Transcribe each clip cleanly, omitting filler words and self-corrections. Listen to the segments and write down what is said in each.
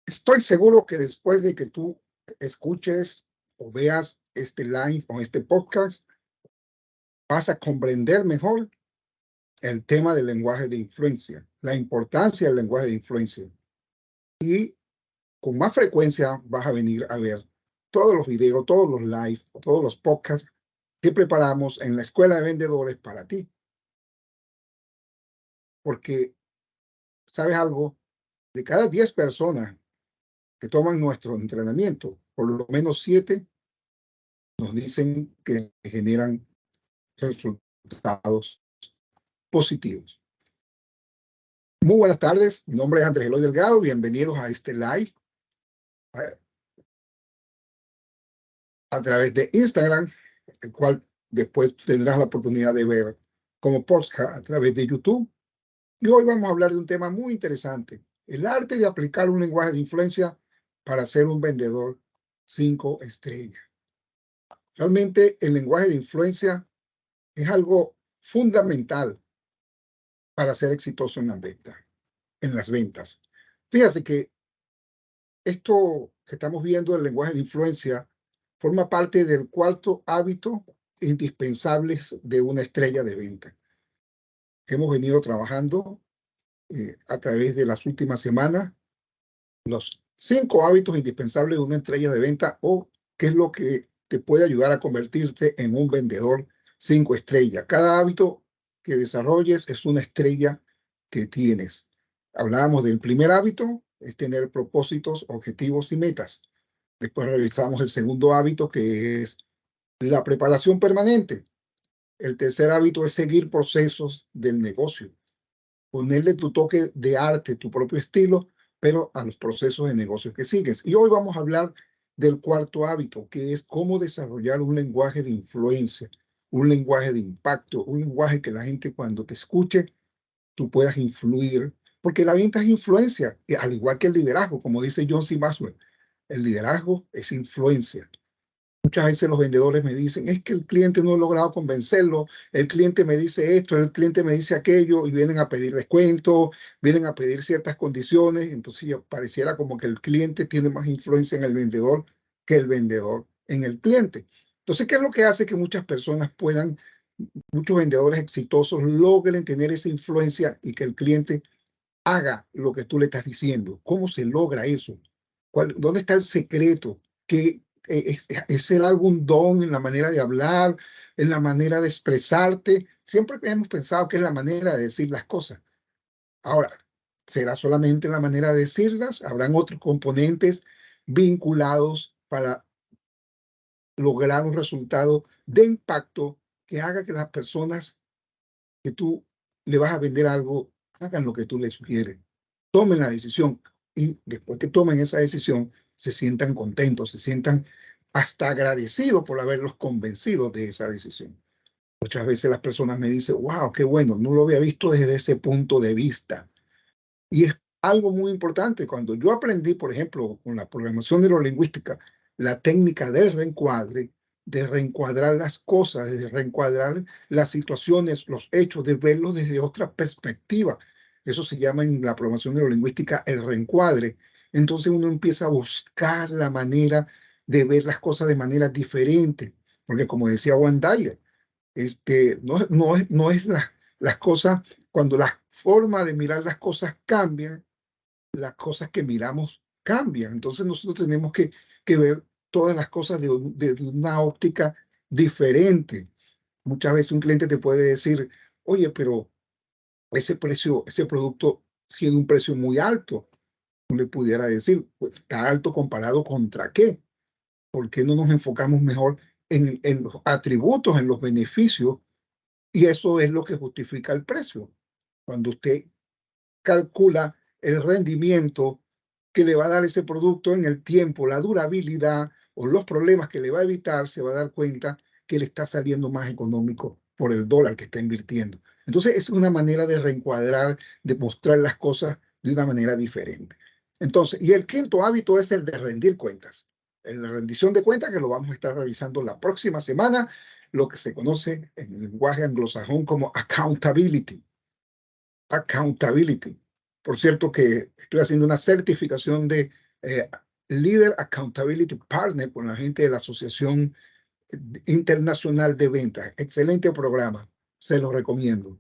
Estoy seguro que después de que tú escuches o veas este live o este podcast, vas a comprender mejor el tema del lenguaje de influencia, la importancia del lenguaje de influencia. Y con más frecuencia vas a venir a ver todos los videos, todos los live, todos los podcasts que preparamos en la Escuela de Vendedores para ti. Porque, ¿sabes algo? De cada 10 personas que toman nuestro entrenamiento, por lo menos 7 nos dicen que generan resultados positivos. Muy buenas tardes, mi nombre es Andrés Eloy Delgado, bienvenidos a este live a través de Instagram, el cual después tendrás la oportunidad de ver como podcast a través de YouTube. Y hoy vamos a hablar de un tema muy interesante, el arte de aplicar un lenguaje de influencia para ser un vendedor 5 estrellas. Realmente el lenguaje de influencia es algo fundamental para ser exitoso en las ventas. Fíjate que esto que estamos viendo del lenguaje de influencia forma parte del cuarto hábito indispensable de una estrella de venta que hemos venido trabajando a través de las últimas semanas, los 5 hábitos indispensables de una estrella de venta o qué es lo que te puede ayudar a convertirte en un vendedor 5 estrellas. Cada hábito que desarrolles es una estrella que tienes. Hablábamos del primer hábito, es tener propósitos, objetivos y metas. Después revisamos el segundo hábito, que es la preparación permanente. El tercer hábito es seguir procesos del negocio. Ponerle tu toque de arte, tu propio estilo, pero a los procesos de negocio que sigues. Y hoy vamos a hablar del cuarto hábito, que es cómo desarrollar un lenguaje de influencia, un lenguaje de impacto, un lenguaje que la gente cuando te escuche, tú puedas influir, porque la venta es influencia, al igual que el liderazgo, como dice John C. Maxwell. El liderazgo es influencia. Muchas veces los vendedores me dicen, es que el cliente no he logrado convencerlo, el cliente me dice esto, el cliente me dice aquello, y vienen a pedir descuento, vienen a pedir ciertas condiciones, entonces ya pareciera como que el cliente tiene más influencia en el vendedor que el vendedor en el cliente. Entonces, ¿qué es lo que hace que muchas personas puedan, muchos vendedores exitosos logren tener esa influencia y que el cliente haga lo que tú le estás diciendo? ¿Cómo se logra eso? ¿Dónde está el secreto? ¿Qué, es ser algún don en la manera de hablar, en la manera de expresarte? Siempre hemos pensado que es la manera de decir las cosas. Ahora, ¿será solamente la manera de decirlas? ¿Habrán otros componentes vinculados para lograr un resultado de impacto que haga que las personas que tú le vas a vender algo hagan lo que tú les sugieres? Tomen la decisión y después que tomen esa decisión se sientan contentos, se sientan hasta agradecidos por haberlos convencido de esa decisión. Muchas veces las personas me dicen, wow, qué bueno, no lo había visto desde ese punto de vista. Y es algo muy importante. Cuando yo aprendí, por ejemplo, con la programación neurolingüística, la técnica del reencuadre, de reencuadrar las cosas, de reencuadrar las situaciones, los hechos, de verlos desde otra perspectiva. Eso se llama en la programación neurolingüística el reencuadre. Entonces uno empieza a buscar la manera de ver las cosas de manera diferente. Porque como decía Juan Dyer, no es las cosas, cuando la forma de mirar las cosas cambian, las cosas que miramos cambian. Entonces nosotros tenemos que ver todas las cosas de una óptica diferente. Muchas veces un cliente te puede decir, oye, pero ese precio, ese producto tiene un precio muy alto. Tú le pudiera decir, pues, está alto comparado contra qué. ¿Por qué no nos enfocamos mejor en los atributos, en los beneficios? Y eso es lo que justifica el precio. Cuando usted calcula el rendimiento que le va a dar ese producto en el tiempo, la durabilidad o los problemas que le va a evitar, se va a dar cuenta que le está saliendo más económico por el dólar que está invirtiendo. Entonces es una manera de reencuadrar, de mostrar las cosas de una manera diferente. Entonces, y el quinto hábito es el de rendir cuentas. En la rendición de cuentas, que lo vamos a estar revisando la próxima semana, lo que se conoce en el lenguaje anglosajón como accountability. Accountability. Por cierto que estoy haciendo una certificación de eh, Leader Accountability Partner con la gente de la Asociación Internacional de Ventas. Excelente programa, se lo recomiendo.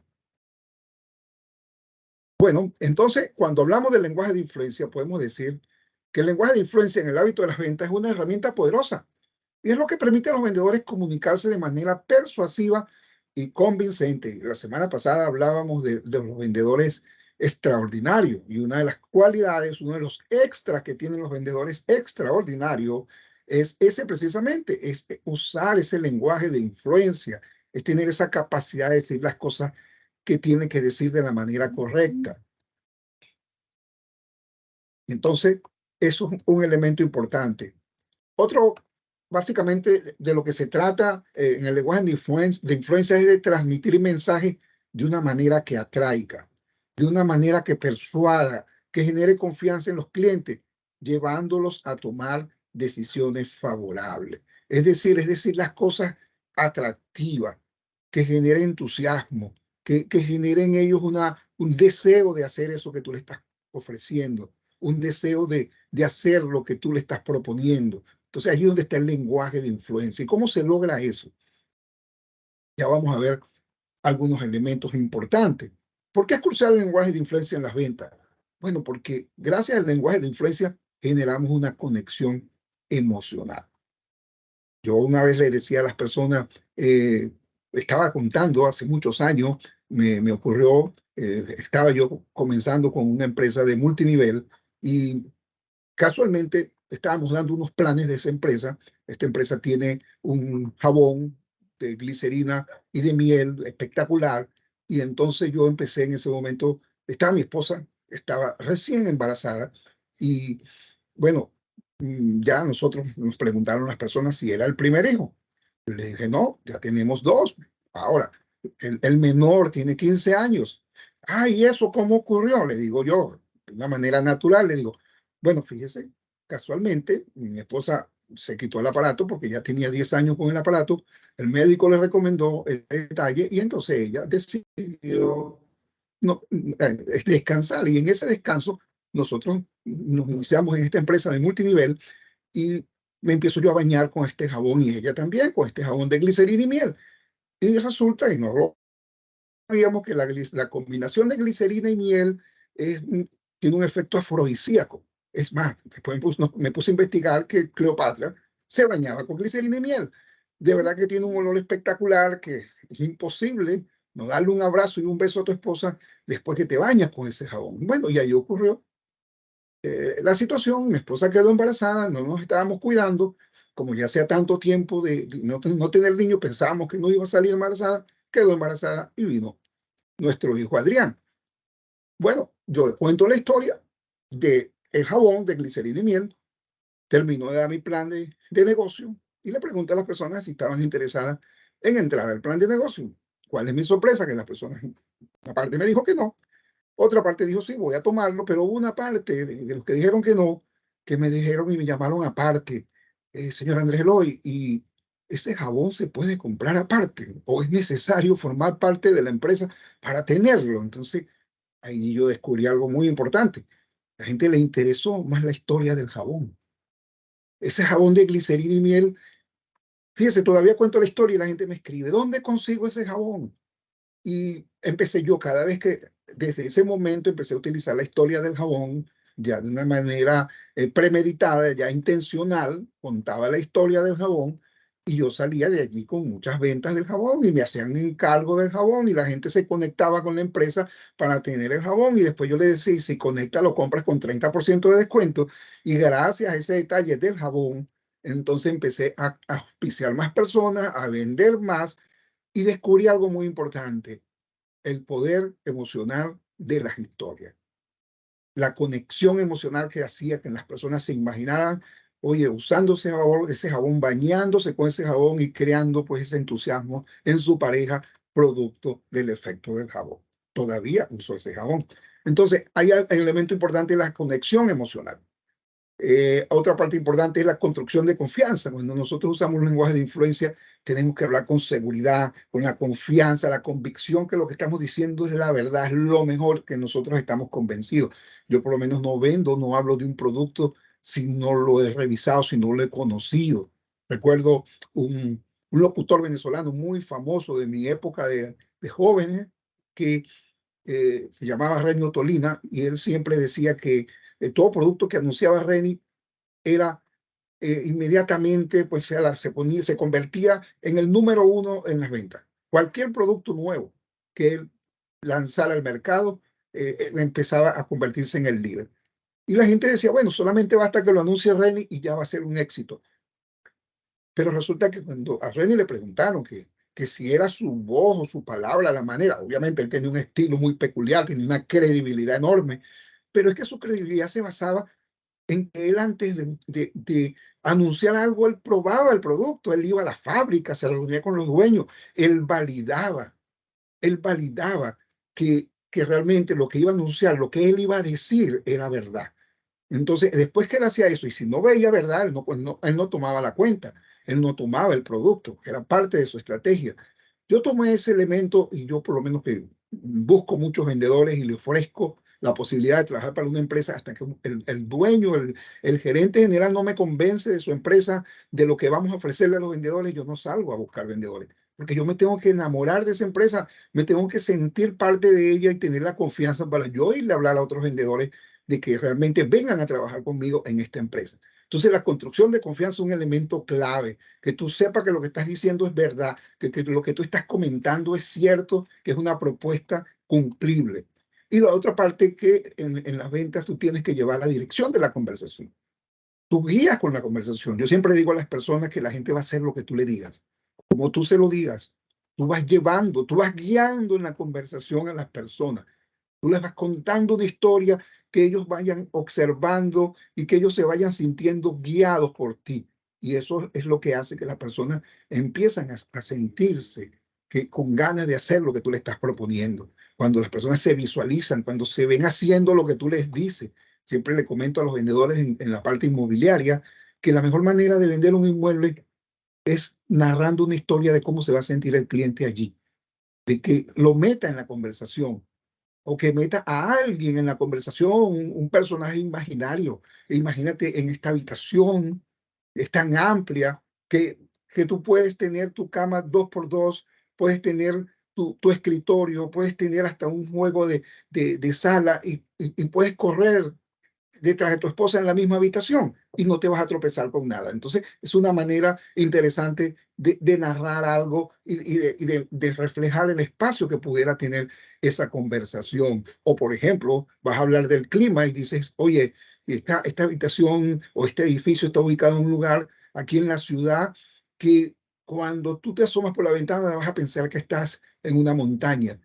Bueno, entonces, cuando hablamos del lenguaje de influencia, podemos decir que el lenguaje de influencia en el hábito de las ventas es una herramienta poderosa y es lo que permite a los vendedores comunicarse de manera persuasiva y convincente. La semana pasada hablábamos de los vendedores extraordinarios y una de las cualidades, uno de los extras que tienen los vendedores extraordinarios es ese precisamente, es usar ese lenguaje de influencia, es tener esa capacidad de decir las cosas que tiene que decir de la manera correcta. Entonces, eso es un elemento importante. Otro, básicamente, de lo que se trata en el lenguaje de influencia es de transmitir mensajes de una manera que atraiga, de una manera que persuada, que genere confianza en los clientes, llevándolos a tomar decisiones favorables. Es decir, las cosas atractivas, que generen entusiasmo, que generen en ellos un deseo de hacer eso que tú le estás ofreciendo, un deseo de hacer lo que tú le estás proponiendo. Entonces, ahí es donde está el lenguaje de influencia. ¿Y cómo se logra eso? Ya vamos a ver algunos elementos importantes. ¿Por qué es crucial el lenguaje de influencia en las ventas? Bueno, porque gracias al lenguaje de influencia generamos una conexión emocional. Yo una vez le decía a las personas, estaba contando hace muchos años, me ocurrió, estaba yo comenzando con una empresa de multinivel y casualmente estábamos dando unos planes de esa empresa. Esta empresa tiene un jabón de glicerina y de miel espectacular. Y entonces yo empecé en ese momento, estaba mi esposa, estaba recién embarazada y bueno, ya nosotros nos preguntaron las personas si era el primer hijo. Le dije, no, ya tenemos dos. Ahora, el menor tiene 15 años. Ah, ¿y eso cómo ocurrió? Le digo yo, de una manera natural, le digo, bueno, fíjese, casualmente mi esposa se quitó el aparato porque ya tenía 10 años con el aparato, el médico le recomendó el detalle y entonces ella decidió no, descansar y en ese descanso nosotros nos iniciamos en esta empresa de multinivel y me empiezo yo a bañar con este jabón y ella también con este jabón de glicerina y miel. Y resulta, y no lo sabíamos, que la combinación de glicerina y miel es, tiene un efecto afrodisíaco. Es más, después me puse a investigar que Cleopatra se bañaba con glicerina y miel. De verdad que tiene un olor espectacular que es imposible no darle un abrazo y un beso a tu esposa después que te bañas con ese jabón. Bueno, y ahí ocurrió la situación, mi esposa quedó embarazada, no nos estábamos cuidando, como ya hacía tanto tiempo de no tener niño, pensábamos que no iba a salir embarazada, quedó embarazada y vino nuestro hijo Adrián. Bueno, yo cuento la historia de el jabón de glicerina y miel, terminó de dar mi plan de negocio y le pregunté a las personas si estaban interesadas en entrar al plan de negocio. ¿Cuál es mi sorpresa? Que las personas, aparte me dijo que no, otra parte dijo, sí, voy a tomarlo, pero hubo una parte de los que dijeron que no, que me dijeron y me llamaron aparte, señor Andrés Eloy, ¿y ese jabón se puede comprar aparte? ¿O es necesario formar parte de la empresa para tenerlo? Entonces, ahí yo descubrí algo muy importante. A la gente le interesó más la historia del jabón. Ese jabón de glicerina y miel, fíjese, todavía cuento la historia y la gente me escribe, ¿dónde consigo ese jabón? Y empecé yo cada vez que, desde ese momento empecé a utilizar la historia del jabón ya de una manera premeditada, ya intencional, contaba la historia del jabón y yo salía de allí con muchas ventas del jabón y me hacían encargo del jabón y la gente se conectaba con la empresa para tener el jabón y después yo le decía, si conecta lo compras con 30% de descuento y gracias a ese detalle del jabón, entonces empecé a auspiciar más personas, a vender más y descubrí algo muy importante, el poder emocional de las historias. La conexión emocional que hacía que las personas se imaginaran, oye, usando ese jabón, bañándose con ese jabón y creando pues ese entusiasmo en su pareja, producto del efecto del jabón. Todavía uso ese jabón. Entonces, hay el elemento importante de la conexión emocional. Otra parte importante es la construcción de confianza. Cuando nosotros usamos un lenguaje de influencia, tenemos que hablar con seguridad, con la confianza, la convicción que lo que estamos diciendo es la verdad, es lo mejor que nosotros estamos convencidos. Yo por lo menos no vendo, no hablo de un producto si no lo he revisado, si no lo he conocido. Recuerdo un locutor venezolano muy famoso de mi época de jóvenes que se llamaba Renio Tolina, y él siempre decía que todo producto que anunciaba Reni era inmediatamente, pues se convertía en el número uno en las ventas. Cualquier producto nuevo que él lanzara al mercado empezaba a convertirse en el líder. Y la gente decía, bueno, solamente basta que lo anuncie Reni y ya va a ser un éxito. Pero resulta que cuando a Reni le preguntaron que si era su voz o su palabra, la manera, obviamente él tenía un estilo muy peculiar, tenía una credibilidad enorme, pero es que su credibilidad se basaba en que él antes de anunciar algo, él probaba el producto, él iba a la fábrica, se reunía con los dueños, él validaba que realmente lo que iba a anunciar, lo que él iba a decir era verdad. Entonces, después que él hacía eso, y si no veía verdad, él no tomaba la cuenta, él no tomaba el producto, era parte de su estrategia. Yo tomé ese elemento y yo por lo menos que busco muchos vendedores y le ofrezco la posibilidad de trabajar para una empresa hasta que el dueño, el gerente general no me convence de su empresa, de lo que vamos a ofrecerle a los vendedores, yo no salgo a buscar vendedores, porque yo me tengo que enamorar de esa empresa, me tengo que sentir parte de ella y tener la confianza para yo irle a hablar a otros vendedores de que realmente vengan a trabajar conmigo en esta empresa. Entonces, la construcción de confianza es un elemento clave, que tú sepas que lo que estás diciendo es verdad, que lo que tú estás comentando es cierto, que es una propuesta cumplible. Y la otra parte que en las ventas tú tienes que llevar la dirección de la conversación. Tú guías con la conversación. Yo siempre digo a las personas que la gente va a hacer lo que tú le digas, como tú se lo digas. Tú vas llevando, tú vas guiando en la conversación a las personas. Tú les vas contando una historia que ellos vayan observando y que ellos se vayan sintiendo guiados por ti. Y eso es lo que hace que las personas empiezan a sentirse que con ganas de hacer lo que tú le estás proponiendo. Cuando las personas se visualizan, cuando se ven haciendo lo que tú les dices. Siempre le comento a los vendedores en la parte inmobiliaria que la mejor manera de vender un inmueble es narrando una historia de cómo se va a sentir el cliente allí, de que lo meta en la conversación, o que meta a alguien en la conversación, un personaje imaginario. Imagínate en esta habitación, es tan amplia que tú puedes tener tu cama 2x2, puedes tener tu escritorio, puedes tener hasta un juego de sala y puedes correr detrás de tu esposa en la misma habitación y no te vas a tropezar con nada. Entonces, es una manera interesante de narrar algo y de reflejar el espacio que pudiera tener esa conversación. O, por ejemplo, vas a hablar del clima y dices, oye, esta habitación o este edificio está ubicado en un lugar aquí en la ciudad que cuando tú te asomas por la ventana vas a pensar que estás en una montaña,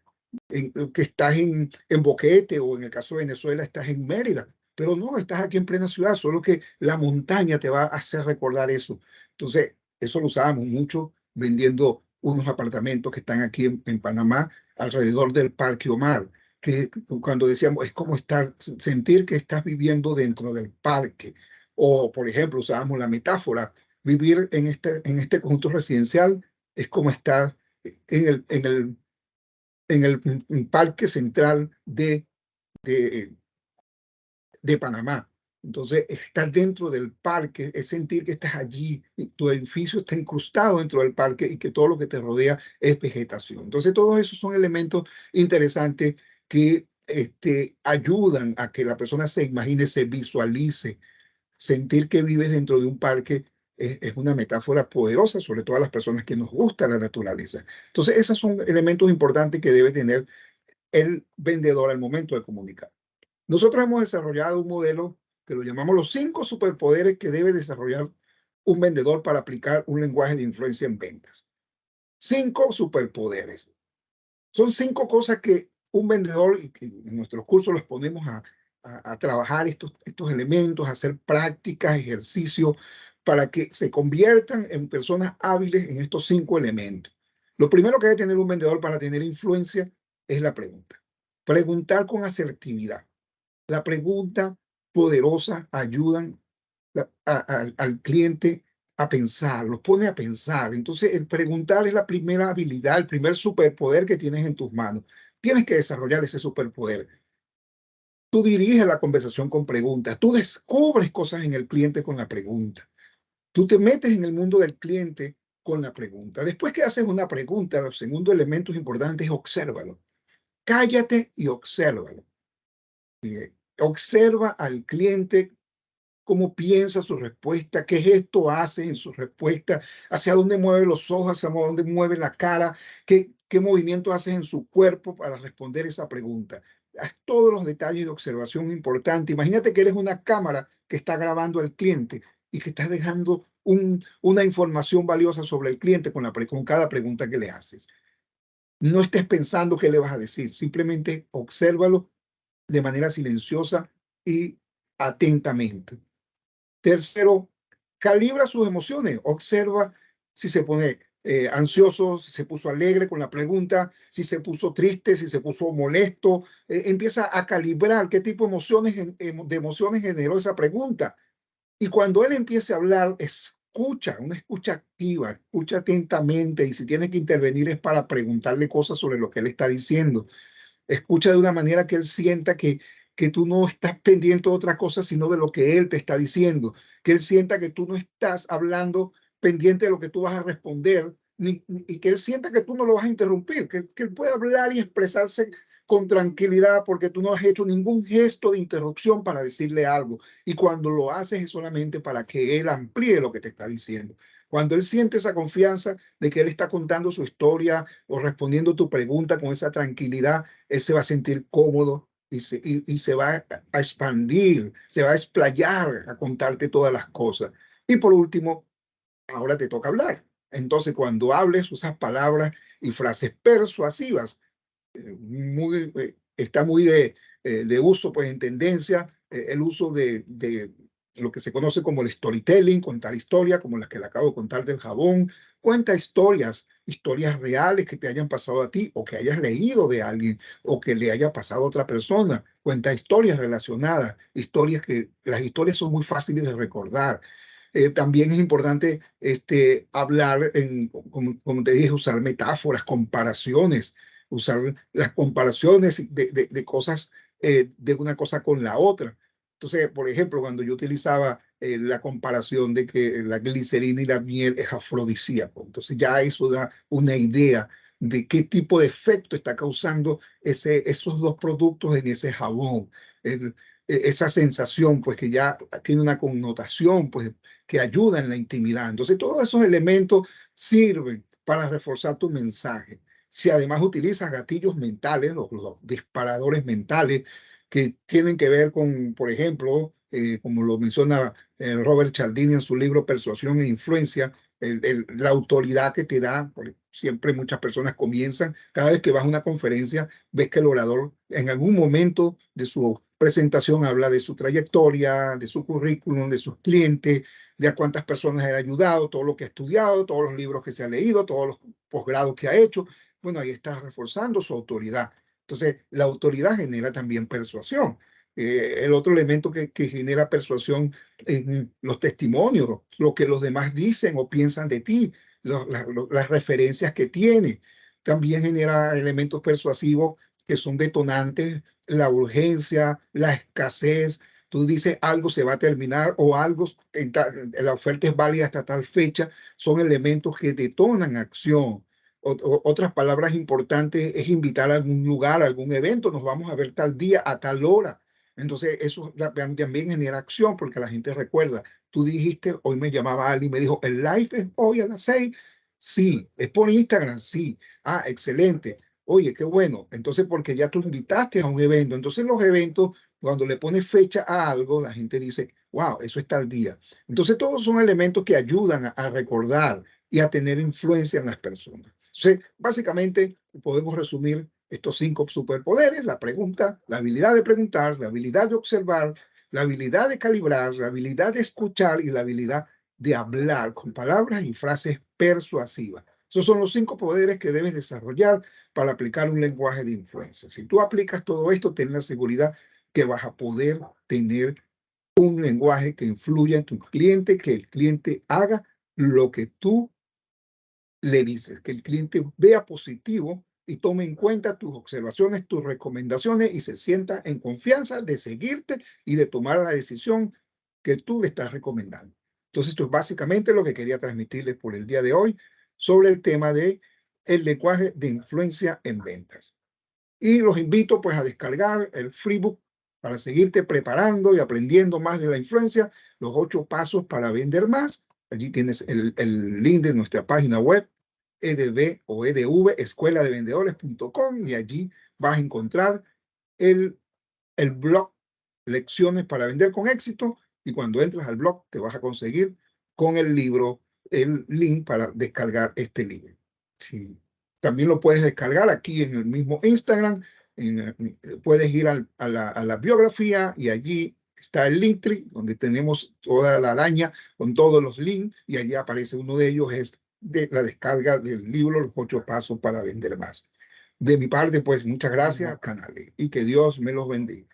que estás en Boquete, o en el caso de Venezuela estás en Mérida, pero no, estás aquí en plena ciudad, solo que la montaña te va a hacer recordar eso. Entonces, eso lo usábamos mucho vendiendo unos apartamentos que están aquí en Panamá, alrededor del Parque Omar, que cuando decíamos, es como sentir que estás viviendo dentro del parque. O, por ejemplo, usábamos la metáfora, vivir en este conjunto residencial es como estar en el parque central de Panamá. Entonces, estar dentro del parque es sentir que estás allí, y tu edificio está incrustado dentro del parque y que todo lo que te rodea es vegetación. Entonces, todos esos son elementos interesantes que ayudan a que la persona se imagine, se visualice. Sentir que vives dentro de un parque es una metáfora poderosa, sobre todo a las personas que nos gusta la naturaleza. Entonces, esos son elementos importantes que debe tener el vendedor al momento de comunicar. Nosotros hemos desarrollado un modelo que lo llamamos los 5 superpoderes que debe desarrollar un vendedor para aplicar un lenguaje de influencia en ventas. 5 superpoderes. Son 5 cosas que un vendedor, y que en nuestros cursos los ponemos a trabajar estos elementos, a hacer prácticas, ejercicios, para que se conviertan en personas hábiles en estos 5 elementos. Lo primero que debe tener un vendedor para tener influencia es la pregunta. Preguntar con asertividad. La pregunta poderosa ayudan al cliente a pensar, los pone a pensar. Entonces, el preguntar es la primera habilidad, el primer superpoder que tienes en tus manos. Tienes que desarrollar ese superpoder. Tú diriges la conversación con preguntas. Tú descubres cosas en el cliente con la pregunta. Tú te metes en el mundo del cliente con la pregunta. Después que haces una pregunta, el segundo elemento importante es obsérvalo. Cállate y obsérvalo. Observa al cliente cómo piensa su respuesta, qué gesto hace en su respuesta, hacia dónde mueve los ojos, hacia dónde mueve la cara, qué movimiento hace en su cuerpo para responder esa pregunta. Haz todos los detalles de observación importantes. Imagínate que eres una cámara que está grabando al cliente y que estás dejando una información valiosa sobre el cliente con cada pregunta que le haces. No estés pensando qué le vas a decir, simplemente obsérvalo de manera silenciosa y atentamente. Tercero, calibra sus emociones. Observa si se pone ansioso, si se puso alegre con la pregunta, si se puso triste, si se puso molesto. Empieza a calibrar qué tipo de emociones generó esa pregunta. Y cuando él empiece a hablar, escucha, una escucha activa, escucha atentamente. Y si tienes que intervenir es para preguntarle cosas sobre lo que él está diciendo. Escucha de una manera que él sienta que tú no estás pendiente de otra cosa, sino de lo que él te está diciendo. Que él sienta que tú no estás hablando pendiente de lo que tú vas a responder, y que él sienta que tú no lo vas a interrumpir, que él pueda hablar y expresarse con tranquilidad porque tú no has hecho ningún gesto de interrupción para decirle algo. Y cuando lo haces es solamente para que él amplíe lo que te está diciendo. Cuando él siente esa confianza de que él está contando su historia o respondiendo tu pregunta con esa tranquilidad, él se va a sentir cómodo y se va a expandir, se va a explayar a contarte todas las cosas. Y por último, ahora te toca hablar. Entonces, cuando hables, usas palabras y frases persuasivas. Está muy de uso, pues en tendencia, el uso de lo que se conoce como el storytelling, contar historias como las que le acabo de contar del jabón. Cuenta historias reales que te hayan pasado a ti o que hayas leído de alguien o que le haya pasado a otra persona. Cuenta historias relacionadas, las historias son muy fáciles de recordar. También es importante hablar, como te dije, usar metáforas, comparaciones, usar las comparaciones de cosas, de una cosa con la otra. Entonces, por ejemplo, cuando yo utilizaba la comparación de que la glicerina y la miel es afrodisíaco, entonces ya eso da una idea de qué tipo de efecto está causando esos dos productos en ese jabón. El, esa sensación, pues que ya tiene una connotación, pues que ayuda en la intimidad. Entonces, todos esos elementos sirven para reforzar tu mensaje. Si además utilizas gatillos mentales, los disparadores mentales, que tienen que ver con, por ejemplo, como lo menciona Robert Cialdini en su libro Persuasión e Influencia, la autoridad que te da, porque siempre muchas personas comienzan, cada vez que vas a una conferencia, ves que el orador en algún momento de su presentación habla de su trayectoria, de su currículum, de sus clientes, de a cuántas personas ha ayudado, todo lo que ha estudiado, todos los libros que se ha leído, todos los posgrados que ha hecho. Bueno, ahí está reforzando su autoridad. Entonces, la autoridad genera también persuasión. El otro elemento que genera persuasión en los testimonios, lo que los demás dicen o piensan de ti, las referencias que tiene. También genera elementos persuasivos que son detonantes, la urgencia, la escasez. Tú dices algo se va a terminar o algo, la oferta es válida hasta tal fecha, son elementos que detonan acción. Otras palabras importantes es invitar a algún lugar, a algún evento, nos vamos a ver tal día, a tal hora. Entonces, eso también genera acción porque la gente recuerda. Tú dijiste, hoy me llamaba alguien y me dijo, ¿el live es hoy a las 6? Sí. ¿Es por Instagram? Sí. Ah, excelente. Oye, qué bueno. Entonces, porque ya tú invitaste a un evento. Entonces, los eventos, cuando le pones fecha a algo, la gente dice, wow, eso está al día. Entonces, todos son elementos que ayudan a recordar y a tener influencia en las personas. Entonces, básicamente, podemos resumir estos 5 superpoderes: la pregunta, la habilidad de preguntar, la habilidad de observar, la habilidad de calibrar, la habilidad de escuchar y la habilidad de hablar con palabras y frases persuasivas. Esos son los 5 poderes que debes desarrollar para aplicar un lenguaje de influencia. Si tú aplicas todo esto, ten la seguridad que vas a poder tener un lenguaje que influya en tu cliente, que el cliente haga lo que tú le dices, que el cliente vea positivo y tome en cuenta tus observaciones, tus recomendaciones y se sienta en confianza de seguirte y de tomar la decisión que tú le estás recomendando. Entonces, esto es básicamente lo que quería transmitirles por el día de hoy sobre el tema de el lenguaje de influencia en ventas. Y los invito pues a descargar el freebook para seguirte preparando y aprendiendo más de la influencia, los 8 pasos para vender más. Allí tienes el link de nuestra página web, edv o edv, escueladevendedores.com, y allí vas a encontrar el blog Lecciones para Vender con Éxito, y cuando entras al blog te vas a conseguir con el libro, el link para descargar este libro. Sí. También lo puedes descargar aquí en el mismo Instagram. Puedes ir a la biografía y allí está el Linktree, donde tenemos toda la araña con todos los links, y allí aparece uno de ellos, es de la descarga del libro Los 8 Pasos para Vender Más. De mi parte, pues muchas gracias, canales, y que Dios me los bendiga.